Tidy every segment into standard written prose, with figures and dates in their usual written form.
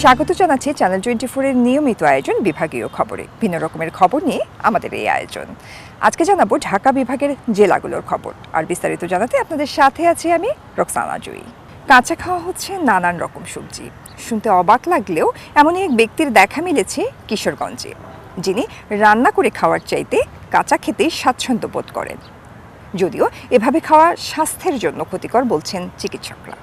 স্বাগত জানাচ্ছি চ্যানেল 24 এর নিয়মিত আয়োজন বিভাগীয় খবরে। ভিন্ন রকমের খবর নিয়ে আমাদের এই আয়োজন। আজকে জানাবো ঢাকা বিভাগের জেলাগুলোর খবর, আর বিস্তারিত জানাতে আপনাদের সাথে আছি আমি রোকসানা জুই। কাঁচা খাওয়া হচ্ছে নানান রকম সবজি। শুনতে অবাক লাগলেও এমনই এক ব্যক্তির দেখা মিলেছে কিশোরগঞ্জে, যিনি রান্না করে খাওয়ার চাইতে কাঁচা খেতেই স্বাচ্ছন্দ্য বোধ করেন। যদিও এভাবে খাওয়া স্বাস্থ্যের জন্য ক্ষতিকর বলছেন চিকিৎসকরা।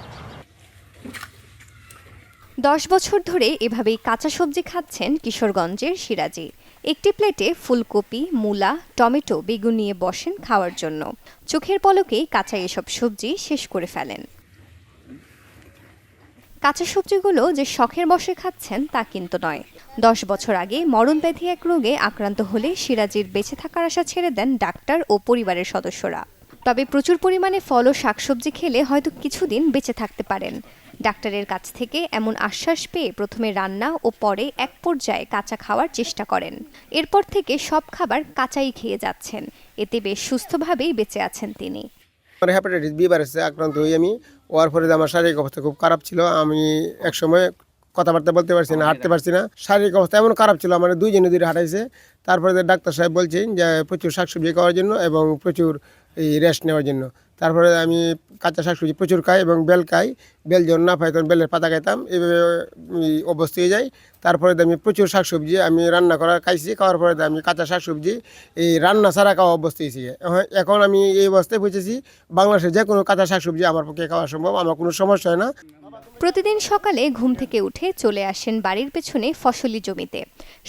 10 বছর ধরে এভাবেই কাঁচা সবজি খাচ্ছেন কিশোরগঞ্জের সিরাজি। একটি প্লেটে ফুলকপি, মূলা, টমেটো, বেগুন নিয়ে বসেন খাওয়ার জন্য। চোখের পলকেই কাঁচা এসব সবজি শেষ করে ফেলেন। কাঁচা সবজিগুলো যে শখের বশে খাচ্ছেন তা কিন্তু নয়। 10 বছর আগে মরণব্যাধি এক রোগে আক্রান্ত হলে সিরাজির বেঁচে থাকার আশা ছেড়ে দেন ডাক্তার ও পরিবারের সদস্যরা। তবে প্রচুর পরিমাণে ফল ও শাকসবজি খেলে হয়তো কিছুদিন বেঁচে থাকতে পারেন। ডাক্তারের কাছ থেকে এমন আশ্বাস পেয়ে প্রথমে রান্না ও পরে এক পর্যায়ে কাঁচা খাওয়ার চেষ্টা করেন। এরপর থেকে সব খাবার কাঁচাই খেয়ে যাচ্ছেন। এতে বেশ সুস্থভাবেই বেঁচে আছেন তিনি। আমার হেপাটাইটিস বি ভাইরাসে আক্রান্ত হই আমি। হওয়ার পরে আমার শারীরিক অবস্থা খুব খারাপ ছিল। আমি একসময় কথাবার্তা বলতে পারছি না, হাঁটতে পারছি না। শারীরিক অবস্থা এমন খারাপ ছিল, আমার 2 দিনে হাঁটাইছে। তারপরে ডাক্তার সাহেব বলছেন যে প্রচুর শাকসবজি খাওয়ার জন্য এবং প্রচুর রেস্ট নেওয়ার জন্য। তারপরে আমি কাঁচা শাকসবজি প্রচুর খাই এবং বেল খাই। বেল যখন না পাই তখন বেলের পাতা খাইতাম, এইভাবে অবস্থা হয়ে যায়। তারপরে আমি প্রচুর শাকসবজি আমি রান্না করা খাইছি। খাওয়ার পরে আমি কাঁচা শাকসবজি রান্না ছাড়া খাওয়া অবস্থা হয়েছি। এখন আমি এই অবস্থায় বুঝেছি বাংলাদেশের যে কোনো কাঁচা শাকসবজি আমার পক্ষে খাওয়া সম্ভব, আমার কোনো সমস্যা হয় না। প্রতিদিন সকালে ঘুম থেকে উঠে চলে আসেন বাড়ির পেছনে ফসলি জমিতে।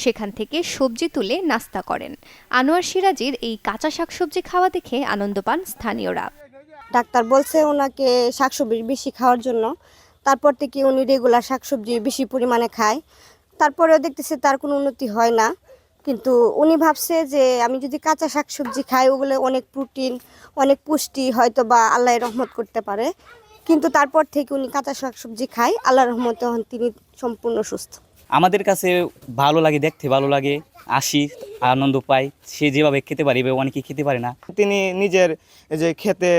সেখান থেকে সবজি তুলে নাস্তা করেন। আনোয়ার সিরাজির এই কাঁচা শাকসবজি খাওয়া দেখে আনন্দ পান স্থানীয়রা। ডাক্তার বলছে ওনাকে শাকসবজি বেশি খাওয়ার জন্য। তারপর থেকে উনি রেগুলার শাকসবজি বেশি পরিমাণে খায়। তারপরেও দেখতেছে তার কোনো উন্নতি হয় না। কিন্তু উনি ভাবছে যে আমি যদি কাঁচা শাকসবজি খাই ওগুলো অনেক প্রোটিন, অনেক পুষ্টি হয়তো বা আল্লাহ রহমত করতে পারে। কিন্তু তারপর থেকে উনি কাঁচা শাকসবজি খায়, আল্লাহর রহমতে তিনি সম্পূর্ণ সুস্থ। আমাদের কাছে ভালো লাগে, দেখতে ভালো লাগে, আসি আনন্দ পাই। সে যেভাবে খেতে পারে এভাবে অনেকে খেতে পারে না। তিনি নিজের যে খেতে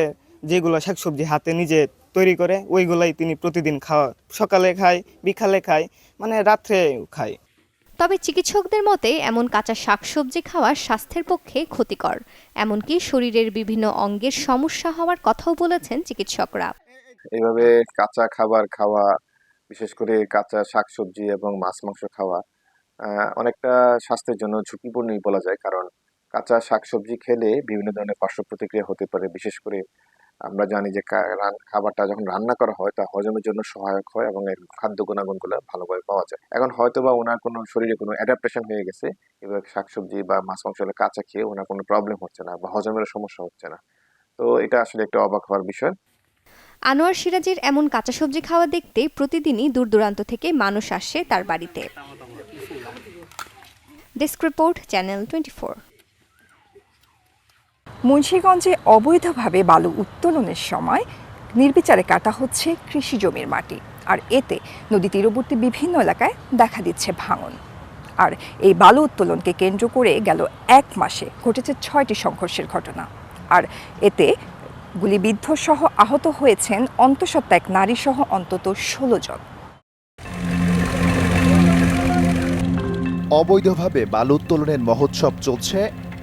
যেগুলো শাকসবজি হাতে নিজে তৈরি করে ওইগুলাই তিনি প্রতিদিন খাওয়া, সকালে খায়, বিকালে খায়, মানে রাত্রে খায়। তবে চিকিৎসকদের মতে এমন কাঁচা শাকসবজি খাওয়া স্বাস্থ্যের পক্ষে ক্ষতিকর। এমনকি শরীরের বিভিন্ন অঙ্গের সমস্যা হওয়ার কথাও বলেছেন চিকিৎসকরা। এইভাবে কাঁচা খাবার খাওয়া, বিশেষ করে কাঁচা শাকসবজি এবং মাছ মাংস খাওয়া অনেকটা স্বাস্থ্যের জন্য ঝুঁকিপূর্ণই বলা যায়। কারণ কাঁচা শাকসবজি খেলে বিভিন্ন ধরনের পার্শ্ব প্রতিক্রিয়া হতে পারে। বিশেষ করে আমরা জানি যে খাবারটা যখন রান্না করা হয় তা হজমের জন্য সহায়ক হয় এবং এর খাদ্য গুণাগুণগুলো ভালোভাবে পাওয়া যায়। এখন হয়তো বা ওনার কোনো শরীরে কোনো অ্যাডাপ্টেশন হয়ে গেছে, এবার শাকসবজি বা মাছ মাংস কাঁচা খেয়ে ওনার কোনো প্রবলেম হচ্ছে না বা হজমের সমস্যা হচ্ছে না। তো এটা আসলে একটা অবাক হওয়ার বিষয়। আনোয়ার সিরাজের এমন কাঁচা সবজি খাওয়া দেখতে প্রতিদিনই দূর দূরান্ত থেকে মানুষ আসে তার বাড়িতে। Desk report, channel 24। মুন্সিগঞ্জে অবৈধভাবে বালু উত্তোলনের সময় নির্বিচারে কাটা হচ্ছে কৃষি জমির মাটি, আর এতে নদী তীরবর্তী বিভিন্ন এলাকায় দেখা দিচ্ছে ভাঙন। আর এই বালু উত্তোলনকে কেন্দ্র করে গেল 1 মাসে ঘটেছে 6টি সংঘর্ষের ঘটনা, আর এতে গুলিবিদ্ধ সহ আহত হয়েছেন অন্তঃসত্ত্বা এক নারী সহ অন্তত 16 জন। অবৈধভাবে বালু উত্তোলনের মহোৎসব চলছে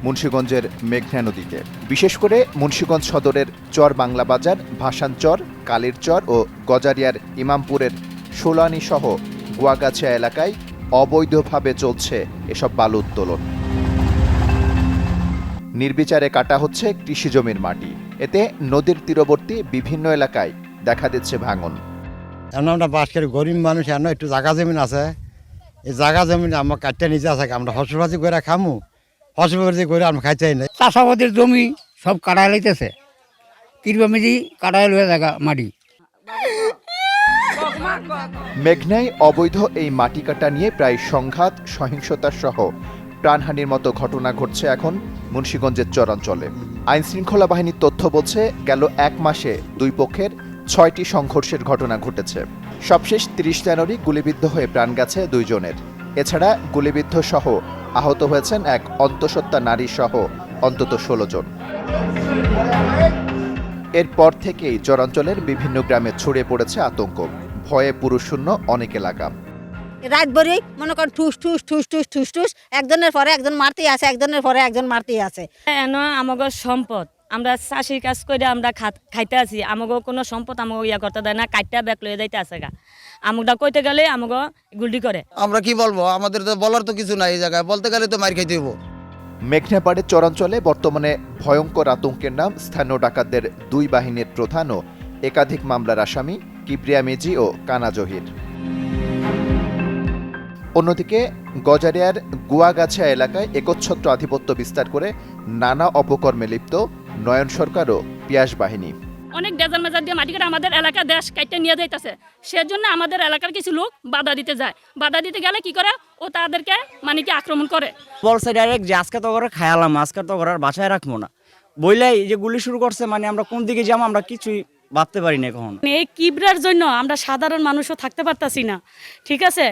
মুন্সিগঞ্জের মেঘনা নদীতে। বিশেষ করে মুন্সিগঞ্জ সদরের চর বাংলা বাজার, ভাসানচর, কালীরচর ও গজারিয়ার ইমামপুরের সোলানি সহ গোয়াগাছিয়া এলাকায় অবৈধভাবে চলছে এসব বালু উত্তোলন। নির্বিচারে কাটা হচ্ছে কৃষি জমির মাটি। এতে নদীর তীরবর্তী বিভিন্ন এলাকায় দেখা দিচ্ছে ভাঙন। আমরা বাসের গরিব মানুষ, একটু জায়গা জমিন আছে, এই জায়গা জমিন আমার কাটতে নিজে আছে, আমরা ফসলবাজি করে খামু, ফসলবাজি করে আমরা খাইতেই নাই। চাষাবাদের জমি সব কাটাই লাইতেছে, কিরবামিজি কাটাই লয়ে জায়গা মাটি। মেঘনায় অবৈধ এই মাটি কাটা নিয়ে প্রায় সংঘাত, সহিংসতা সহ প্রাণহানির মতো ঘটনা ঘটছে এখন মুন্সিগঞ্জের চরাঞ্চলে। আইনশৃঙ্খলা বাহিনীর তথ্য বলছে গেল 1 মাসে 2 পক্ষের 6টি সংঘর্ষের ঘটনা ঘটেছে। সবশেষ 30 জানুয়ারি গুলিবিদ্ধ হয়ে প্রাণ গেছে 2 জনের। এছাড়া গুলিবিদ্ধ সহ আহত হয়েছেন এক অন্তঃসত্ত্বা নারী সহ অন্তত 16 জন। এরপর থেকেই চরাঞ্চলের বিভিন্ন গ্রামে ছড়িয়ে পড়েছে আতঙ্ক। ভয়ে পুরুষশূন্য অনেক এলাকা। রাত ভরেই মনে করেন ঠুস ঠুস ঠুস ঠুস ঠুস ঠুস একজনের পরে একজন মারতেই আছে, একজনের পরে একজন মারতেই আছে। আমাদের সম্পদ আমরা চাষির কাজ করে আমরা খাইতে আছি, আমাকে কোনো সম্পদ আমাকে ইয়া করতে দেয় না, কাইটা ব্যাগ লয়ে যাইতে আছে গা, আমাকে কইতে গেলে আমাকে গুলটি করে। আমরা কি বলবো, আমাদের তো বলার তো কিছু নাই এই জায়গায়, বলতে গেলে তো মার খাইতে হইব। মেঘনাপাড়ের চরাঞ্চলে বর্তমানে ভয়ঙ্কর আতঙ্কের নাম স্থানীয় ডাকাতদের দুই বাহিনীর প্রধান ও একাধিক মামলার আসামি কিবরিয়া মেজি ও কানা জহির। অন্যদিকে গজারিয়ার গুয়াগাছা এলাকায় একচ্ছত্র আধিপত্য বিস্তার করে নানা অপকর্মে লিপ্ত নয়ন সরকার ও পিয়াস বাহিনী। অনেক ডেজার মেজার দিয়ে মাটি কেটে আমাদের এলাকা দেশ কাইটে নিয়ে যাইতেছে, সেজন্য আমাদের এলাকার কিছু লোক বাধা দিতে যায়, বাধা দিতে গেলে কি করে ও তাদেরকে মানে কি আক্রমণ করে। বলছে ডাইরেক্ট যে আজকে তো করে খায়ালাম, আজকে তো করে বাসায় রাখবো না বইলাই যে গুলি শুরু করছে, মানে আমরা কোন দিকে যাবো আমরা কিছুই ভাবতে পারি না এখন। এই কিবরার জন্য আমরা সাধারণ মানুষও থাকতে পারতাছি না, ঠিক আছে,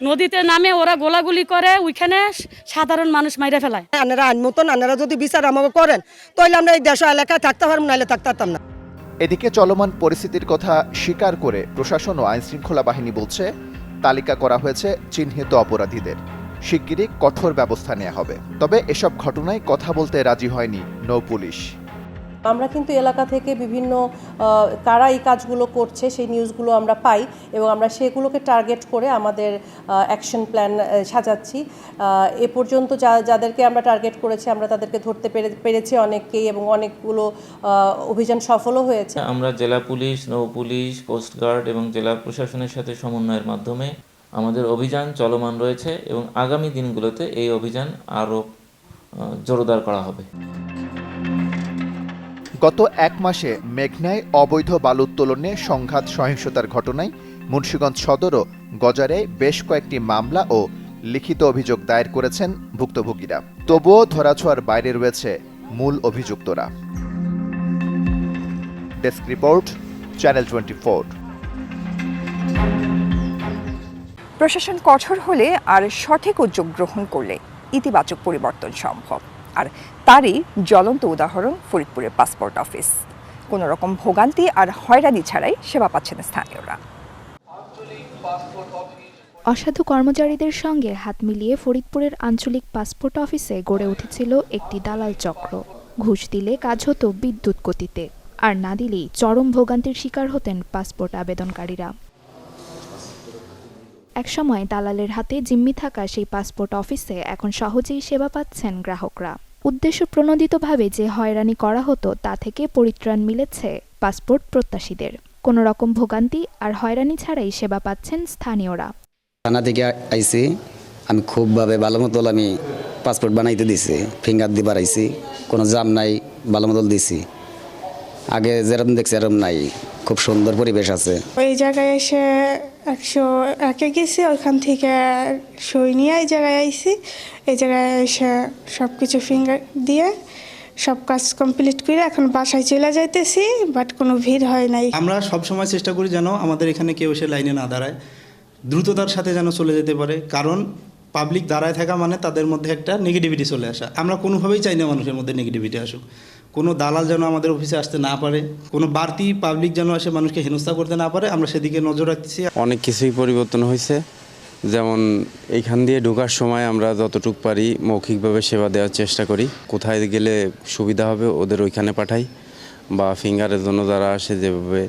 নদীতে নামে ওরা গোলাগুলি করে, ওইখানে সাধারণ মানুষ মাইরে ফেলায়। আনারা আইন মতন আনারা যদি বিচার আমাকে করেন তাহলে আমরা এই দেশ এলাকায় থাকতে পারবো, নাহলে থাকতে পারতাম না। এদিকে চলমান পরিস্থিতির কথা স্বীকার করে প্রশাসন ও আইনশৃঙ্খলা বাহিনী বলছে তালিকা করা হয়েছে চিহ্নিত অপরাধীদের, শিগগিরই কঠোর ব্যবস্থা নেওয়া হবে। তবে এসব ঘটনায় কথা বলতে রাজি হয়নি নৌ পুলিশ। আমরা কিন্তু এলাকা থেকে বিভিন্ন কারা এই কাজগুলো করছে সেই নিউজগুলো আমরা পাই এবং আমরা সেগুলোকে টার্গেট করে আমাদের অ্যাকশন প্ল্যান সাজাচ্ছি। এ পর্যন্ত যাদেরকে আমরা টার্গেট করেছি আমরা তাদেরকে ধরতে পেরেছি অনেককেই, এবং অনেকগুলো অভিযান সফলও হয়েছে। আমরা জেলা পুলিশ, নৌ পুলিশ, কোস্টগার্ড এবং জেলা প্রশাসনের সাথে সমন্বয়ের মাধ্যমে আমাদের অভিযান চলমান রয়েছে এবং আগামী দিনগুলোতে এই অভিযান আরও জোরদার করা হবে। গত এক মাসে মেঘনায় অবৈধ বালু উত্তোলনে সংঘাত সহিংসতার ঘটনায় মুন্সিগঞ্জ সদর ও গজারিয়ায় বেশ কয়েকটি মামলা ও লিখিত অভিযোগ দায়ের করেছেন ভুক্তভোগীরা। তবুও ধরাছোঁয়ার বাইরে রয়েছে মূল অভিযুক্তরা। Desk report, channel 24। প্রশাসন কঠোর হলে আর সঠিক উদ্যোগ গ্রহণ করলে ইতিবাচক পরিবর্তন সম্ভব, আর তারই জ্বলন্ত উদাহরণ ফরিদপুরের পাসপোর্ট অফিস। কোনো রকম ভোগান্তি আর হয়রানি ছাড়াই সেবা পাচ্ছেন স্থানীয়রা। অসাধু কর্মচারীদের সঙ্গে হাত মিলিয়ে ফরিদপুরের আঞ্চলিক পাসপোর্ট অফিসে গড়ে উঠেছিল একটি দালাল চক্র। ঘুষ দিলে কাজ হতো বিদ্যুৎ গতিতে, আর না দিলেই চরম ভোগান্তির শিকার হতেন পাসপোর্ট আবেদনকারীরা। একসময় দালালের হাতে জিম্মি থাকা সেই পাসপোর্ট অফিসে এখন সহজেই সেবা পাচ্ছেন গ্রাহকরা। উদ্দেশ্য প্রণোদিতভাবে যে হয়রানি করা হতো তা থেকে পরিত্রাণ মিলেছে পাসপোর্ট প্রত্যাশীদের। কোনো রকম ভোগান্তি আর হয়রানি ছাড়াই সেবা পাচ্ছেন স্থানীয়রা। থানা থেকে আইছি, আমি খুবভাবে ভালো মতল আমি পাসপোর্ট বানাইতে দিছি, ফিঙ্গার দিয়ে বাড়াইছি, কোনো জাম নাই, ভালো মতল দিছি। আগে যেরকম দেখছি এরকম নাই, খুব সুন্দর পরিবেশ আছে। ওই জায়গায় এসে 101-এ গেছি, ওইখান থেকে সই নিয়ে এই জায়গায় আইছি। এই জায়গায় এসে সব কিছু ফিঙ্গার দিয়ে সব কাজ কমপ্লিট করে এখন বাসায় চলে যাইতেছি, বাট কোনো ভিড় হয় নাই। আমরা সব সময় চেষ্টা করি যেন আমাদের এখানে কেউ এসে লাইনে না দাঁড়ায়, দ্রুততার সাথে যেন চলে যেতে পারে, কারণ পাবলিক দাঁড়ায় থাকা মানে তাদের মধ্যে একটা নেগেটিভিটি চলে আসা। আমরা কোনোভাবেই চাই না মানুষের মধ্যে নেগেটিভিটি আসুক। কোনো দালাল যেন আমাদের অফিসে আসতে না পারে, কোনো বাড়তি পাবলিক যেন এসে মানুষকে হেনস্থা করতে না পারে, আমরা সেদিকে নজর রাখতেছি। অনেক কিছুই পরিবর্তন হয়েছে, যেমন এইখান দিয়ে ঢোকার সময় আমরা যতটুকু পারি মৌখিকভাবে সেবা দেওয়ার চেষ্টা করি। কোথায় গেলে সুবিধা হবে ওদের ওইখানে পাঠাই, বা ফিঙ্গারের জন্য যারা আসে যেভাবে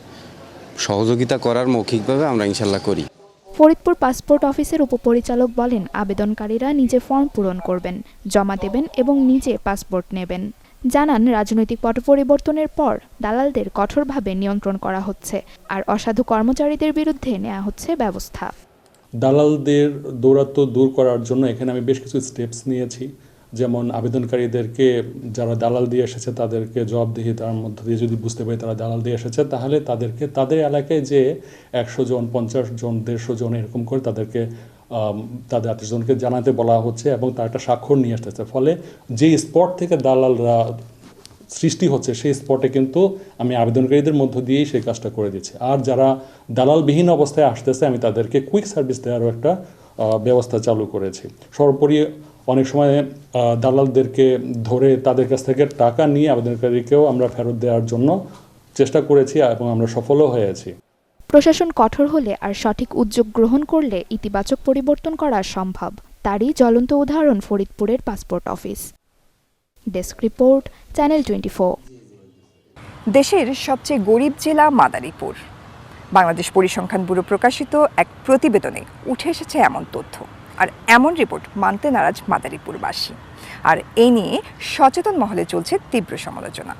সহযোগিতা করার মৌখিকভাবে আমরা ইনশাল্লাহ করি। ফরিদপুর পাসপোর্ট অফিসের উপপরিচালক বলেন, আবেদনকারীরা নিজে ফর্ম পূরণ করবেন, জমা দেবেন এবং নিজে পাসপোর্ট নেবেন। জানান, রাজনৈতিক পট পরিবর্তনের পর দালালদের কঠোরভাবে নিয়ন্ত্রণ করা হচ্ছে, আর অসাধু কর্মচারীদের বিরুদ্ধে নেওয়া হচ্ছে ব্যবস্থা। দালালদের দৌরাত্ম দূর করার জন্য এখানে আমি বেশ কিছু স্টেপস নিয়েছি। যেমন আবেদনকারীদেরকে যারা দালাল দিয়ে এসেছে তাদেরকে জবাবদিহিতার মধ্য দিয়ে যদি বুঝতে পারি তারা দালাল দিয়ে এসেছে, তাহলে তাদেরকে তাদের এলাকায় যে 100 জন, 50 জন, 150 জন এরকম করে তাদেরকে তাদের আত্মীয়জনকে জানাতে বলা হচ্ছে এবং তার একটা স্বাক্ষর নিয়ে আসতেছে। ফলে যে স্পট থেকে দালালরা সৃষ্টি হচ্ছে সেই স্পটে কিন্তু আমি আবেদনকারীদের মধ্য দিয়েই সেই কাজটা করে দিচ্ছি। আর যারা দালালবিহীন অবস্থায় আসতেছে আমি তাদেরকে কুইক সার্ভিস দেওয়ারও একটা ব্যবস্থা চালু করেছি। সর্বোপরি অনেক সময় দালালদেরকে ধরে তাদের কাছ থেকে টাকা নিয়ে আবেদনকারীকেও আমরা ফেরত দেওয়ার জন্য চেষ্টা করেছি এবং আমরা সফলও হয়েছি। প্রশাসন কঠোর হলে আর সঠিক উদ্যোগ গ্রহণ করলে ইতিবাচক পরিবর্তন করা সম্ভব। তারই জ্বলন্ত উদাহরণ ফরিদপুরের passport office. Desk report, channel 24। দেশের সবচেয়ে গরিব জেলা মাদারীপুর। বাংলাদেশ পরিসংখ্যান ব্যুরো প্রকাশিত এক প্রতিবেদনে উঠে এসেছে এমন তথ্য, আর এমন রিপোর্ট মানতে নারাজ মাদারীপুরবাসী। আর এ নিয়ে সচেতন মহলে চলছে তীব্র সমালোচনা।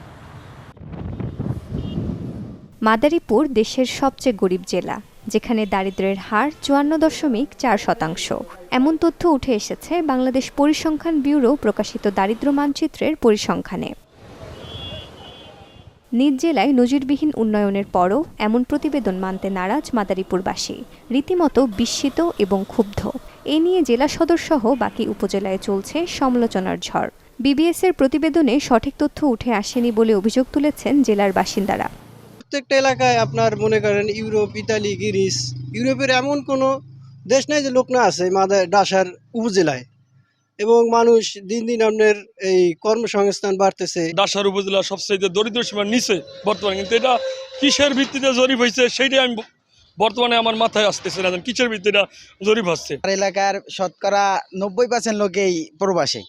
মাদারীপুর দেশের সবচেয়ে গরিব জেলা, যেখানে দারিদ্র্যের হার 54.4%। এমন তথ্য উঠে এসেছে বাংলাদেশ পরিসংখ্যান ব্যুরো প্রকাশিত দারিদ্র্য মানচিত্রের পরিসংখ্যানে। নিজ জেলায় নজিরবিহীন উন্নয়নের পরও এমন প্রতিবেদন মানতে নারাজ মাদারীপুরবাসী, রীতিমতো বিস্মিত এবং ক্ষুব্ধ। এ নিয়ে জেলা সদর সহ বাকি উপজেলায় চলছে সমালোচনার ঝড়। বিবিএসের প্রতিবেদনে সঠিক তথ্য উঠে আসেনি বলে অভিযোগ তুলেছেন জেলার বাসিন্দারা। প্রত্যেকটা এলাকায় আপনার মনে করেন ইউরোপ, ইতালি, গ্রিস, ইউরোপের এমন কোনো দেশ নাই যে লোক না আছে ডাসার উপজেলায়, এবং মানুষ দিন দিন আপনার এই কর্মসংস্থান বাড়তেছে। ডাসার উপজেলা সবচেয়ে দরিদ্র সীমার নিচে বর্তমানে, কিন্তু এটা কিসের ভিত্তিতে জরিপ হয়েছে সেইটাই আমি বর্তমানে আমার মাথায় আসতেছে না, কিসের ভিত্তিতে জরিপ হচ্ছে। এলাকার শতকরা 90% লোকেই প্রবাসী।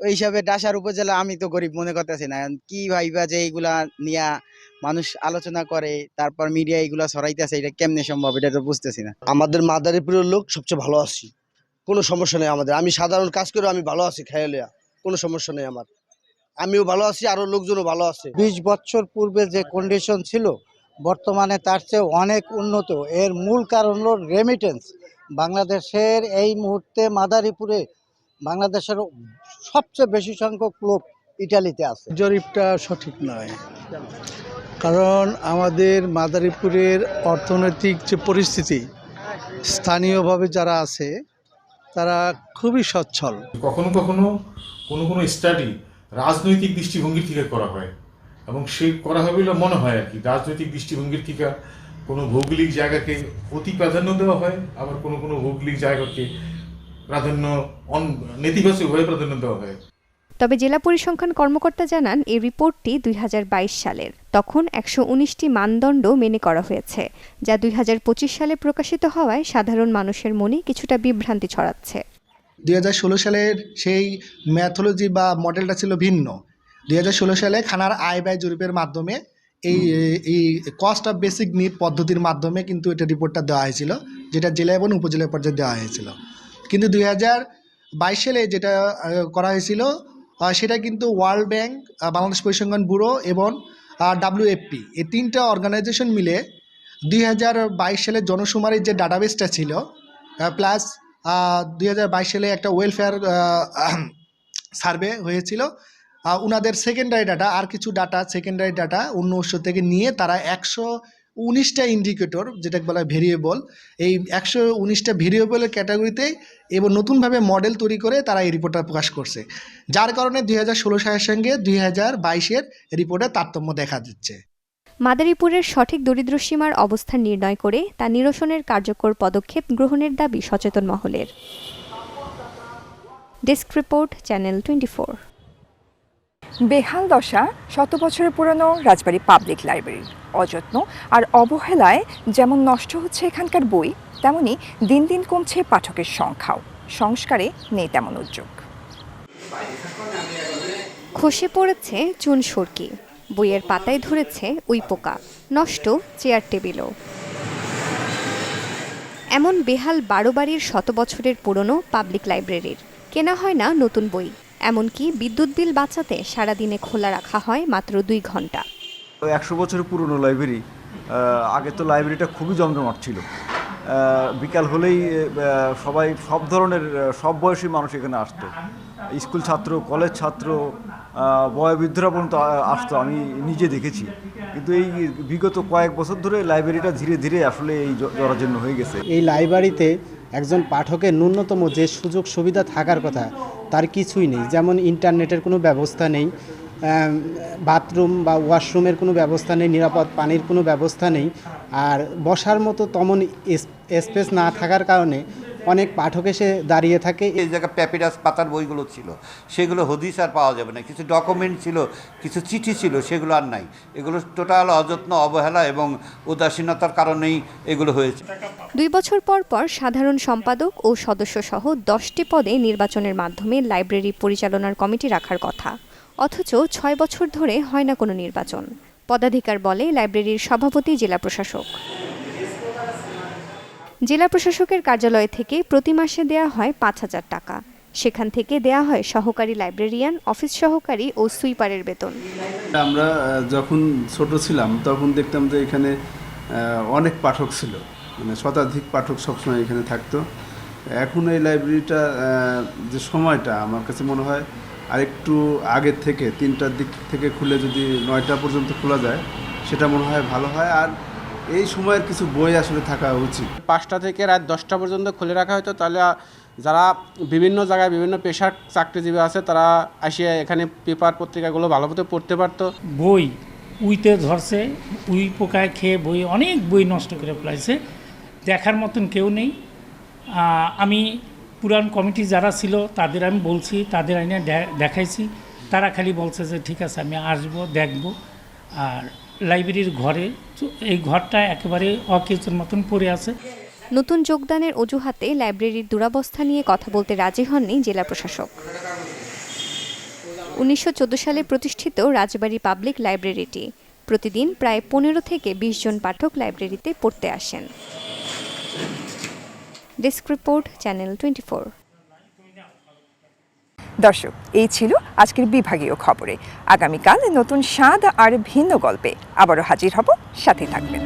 ওই হিসাবে ডাসার উপজেলা আমি তো গরিব মনে করতেছি না। কি ভাইবা যে এইগুলা নিয়ে মানুষ আলোচনা করে, তারপর মিডিয়া এইগুলা ছড়াইতেছে, এটা কেমনে সম্ভব এটা তো বুঝতেছি না। আমাদের মাদারীপুরের লোক সবচেয়ে ভালো আছি, কোনো সমস্যা নেই আমাদের। আমি সাধারণ কাজ করে আমি ভালো আছি, খাইয়া কোনো সমস্যা নেই আমার। আমিও ভালো আছি, আরো লোকজনও ভালো আছে। 20 বছর পূর্বে যে কন্ডিশন ছিল বর্তমানে তার চেয়ে অনেক উন্নত। এর মূল কারণ হলো রেমিটেন্স। বাংলাদেশের এই মুহূর্তে মাদারীপুরে বাংলাদেশের সবচেয়ে বেশি সংখ্যক লোক ইটালিতে আছে। জরিপটা সঠিক নয়, কারণ আমাদের মাদারীপুরের অর্থনৈতিক যে পরিস্থিতি, স্থানীয়ভাবে যারা আছে তারা খুবই সচ্ছল। কখনো কখনো কোনো স্টাডি রাজনৈতিক দৃষ্টিভঙ্গির থেকে করা হয়, এবং সেই করা হয় বলে মনে হয় আর কি। রাজনৈতিক দৃষ্টিভঙ্গির থেকে কোনো ভৌগোলিক জায়গাকে অতি প্রাধান্য দেওয়া হয়, আবার কোনো ভৌগোলিক জায়গাকে প্রাধান্য নেতিবাচকভাবে প্রাধান্য দেওয়া হয়। তবে জেলা পরিসংখ্যান কর্মকর্তা জানান, এই রিপোর্টটি 2022 সালের। তখন 119টি মানদণ্ড মেনে করা হয়েছে, যা 2025 সালে প্রকাশিত হওয়ায় সাধারণ মানুষের মনে কিছুটা বিভ্রান্তি ছড়াচ্ছে। 2016 সালের সেই ম্যাথোলজি বা মডেলটা ছিল ভিন্ন। 2016 সালে খানার আয় ব্যয় জরিপের মাধ্যমে এই কস্ট অফ বেসিক নিড পদ্ধতির মাধ্যমে কিন্তু এটা রিপোর্টটা দেওয়া হয়েছিল, যেটা জেলা এবং উপজেলা পর্যায়ে দেওয়া হয়েছিল। কিন্তু 2022 সালে যেটা করা হয়েছিল সেটা কিন্তু ওয়ার্ল্ড ব্যাংক, বাংলাদেশ পরিসংখ্যান ব্যুরো এবং WFP এই তিনটা অর্গানাইজেশন মিলে 2022 সালে জনশুমারির যে ডাটাবেসটা ছিল, প্লাস 2022 সালে একটা ওয়েলফেয়ার সার্ভে হয়েছিল, ওনাদের সেকেন্ডারি ডাটা আর কিছু ডাটা সেকেন্ডারি ডাটা অন্য উৎস থেকে নিয়ে তারা 119টা ইন্ডিকেটর, যেটা বলা ভেরিয়েবল, এই 119টা ভেরিয়েবলের ক্যাটাগরিতে এবং নতুনভাবে মডেল তৈরি করে তারা এই রিপোর্টটা প্রকাশ করছে, যার কারণে 2016 সালের সঙ্গে 2022-এর রিপোর্টে তারতম্য দেখা দিচ্ছে। মাদারীপুরের সঠিক দরিদ্র সীমার অবস্থান নির্ণয় করে তা নিরসনের কার্যকর পদক্ষেপ গ্রহণের দাবি সচেতন মহলের। Desk report, channel 24। বেহাল দশা শত বছরের পুরনো রাজবাড়ী পাবলিক লাইব্রেরির। অযত্ন আর অবহেলায় যেমন নষ্ট হচ্ছে এখানকার বই, তেমনি দিন দিন কমছে পাঠকের সংখ্যাও। সংস্কারে নেই তেমন উদ্যোগ। খসে পড়েছে চুন সুরকি, বইয়ের পাতায় ধরেছে উই পোকা, নষ্ট চেয়ার টেবিলও। এমন বেহাল 12 বাড়ির শত বছরের পুরনো পাবলিক লাইব্রেরির। কেনা হয় না নতুন বই, এমনকি বিদ্যুৎ বিল বাঁচাতে সারাদিনে খোলা রাখা হয় মাত্র 2 ঘন্টা। 100 বছরের পুরনো লাইব্রেরি। আগে তো লাইব্রেরিটা খুবই জমজমাট ছিল। বিকাল হলেই সবাই সব ধরনের সব বয়সী মানুষ এখানে আসতো। স্কুল ছাত্র, কলেজ ছাত্র, বয়োবৃদ্ধরা পর্যন্ত আসতো, আমি নিজে দেখেছি। কিন্তু এই বিগত কয়েক বছর ধরে লাইব্রেরিটা ধীরে ধীরে আসলে এই জরাজীর্ণ হয়ে গেছে। এই লাইব্রেরিতে একজন পাঠকের ন্যূনতম যে সুযোগ সুবিধা থাকার কথা তার কিছুই নেই। যেমন ইন্টারনেটের কোনো ব্যবস্থা নেই, বাথরুম বা ওয়াশরুমের কোনো ব্যবস্থা নেই, নিরাপদ পানির কোনো ব্যবস্থা নেই। আর বসার মতো তেমন স্পেস না থাকার কারণে অনেক পাঠক এসে দাঁড়িয়ে থাকে। এই জায়গায় প্যাপিরাস পাতার বইগুলো ছিল, সেগুলো হদিস আর পাওয়া যাবে না। কিছু ডকুমেন্ট ছিল, কিছু চিঠি ছিল, সেগুলো আর নাই। এগুলো টোটাল অযত্ন, অবহেলা এবং উদাসীনতার কারণেই এগুলো হয়েছে। 2 বছর পর পর সাধারণ সম্পাদক ও সদস্য সহ 10টি পদে নির্বাচনের মাধ্যমে লাইব্রেরি পরিচালনার কমিটি রাখার কথা, অথচ 6 বছর ধরে হয় না কোনো নির্বাচন। পদাধিকার বলে লাইব্রেরির সভাপতি জেলা প্রশাসক। জেলা প্রশাসকের কার্যালয় থেকে প্রতি মাসে দেয়া হয় 5,000 টাকা। সেখান থেকে দেয়া হয় সহকারী লাইব্রেরিয়ান, অফিস সহকারী ও সুইপারের বেতন। আমরা যখন ছোট ছিলাম তখন দেখতাম যে এখানে অনেক পাঠক ছিল, মানে শতাধিক পাঠক সবসময় এখানে থাকতো। এখন এই লাইব্রেরিটা যে সময়টা আমার কাছে মনে হয় আরেকটু আগের থেকে 3টার দিক থেকে খুলে যদি 9টা পর্যন্ত খোলা যায় সেটা মনে হয় ভালো হয়। আর এই সময়ের কিছু বই আসলে থাকা উচিত। 5টা থেকে রাত 10টা পর্যন্ত খুলে রাখা হতো, তাহলে যারা বিভিন্ন জায়গায় বিভিন্ন পেশার চাকরিজীবী আছে তারা আসিয়া এখানে পেপার পত্রিকাগুলো ভালো মতো পড়তে পারতো। বই উইতে ধরছে, উই পোকায় খেয়ে বই, অনেক বই নষ্ট করে ফেলাইছে, দেখার মতন কেউ নেই। আমি পুরান কমিটি যারা ছিল তাদের আমি বলছি, তাদের আইনে দেখাইছি, তারা খালি বলছে যে ঠিক আছে আমি আসবো, দেখব। আর লাইব্রেরির ঘরে, এই ঘরটা একেবারে অকেচুর মতন পড়ে আছে। নতুন যোগদানের অজুহাতে লাইব্রেরির দুরবস্থা নিয়ে কথা বলতে রাজি হননি জেলা প্রশাসক। 1914 সালে প্রতিষ্ঠিত রাজবাড়ী পাবলিক লাইব্রেরিটি প্রতিদিন প্রায় 15 থেকে 20 জন পাঠক লাইব্রেরিতে পড়তে আসেন। Desk report, channel 24। দর্শক, এই ছিল আজকের বিভাগীয় খবরে। আগামীকাল নতুন স্বাদ আর ভিন্ন গল্পে আবারও হাজির হব, সাথে থাকবেন।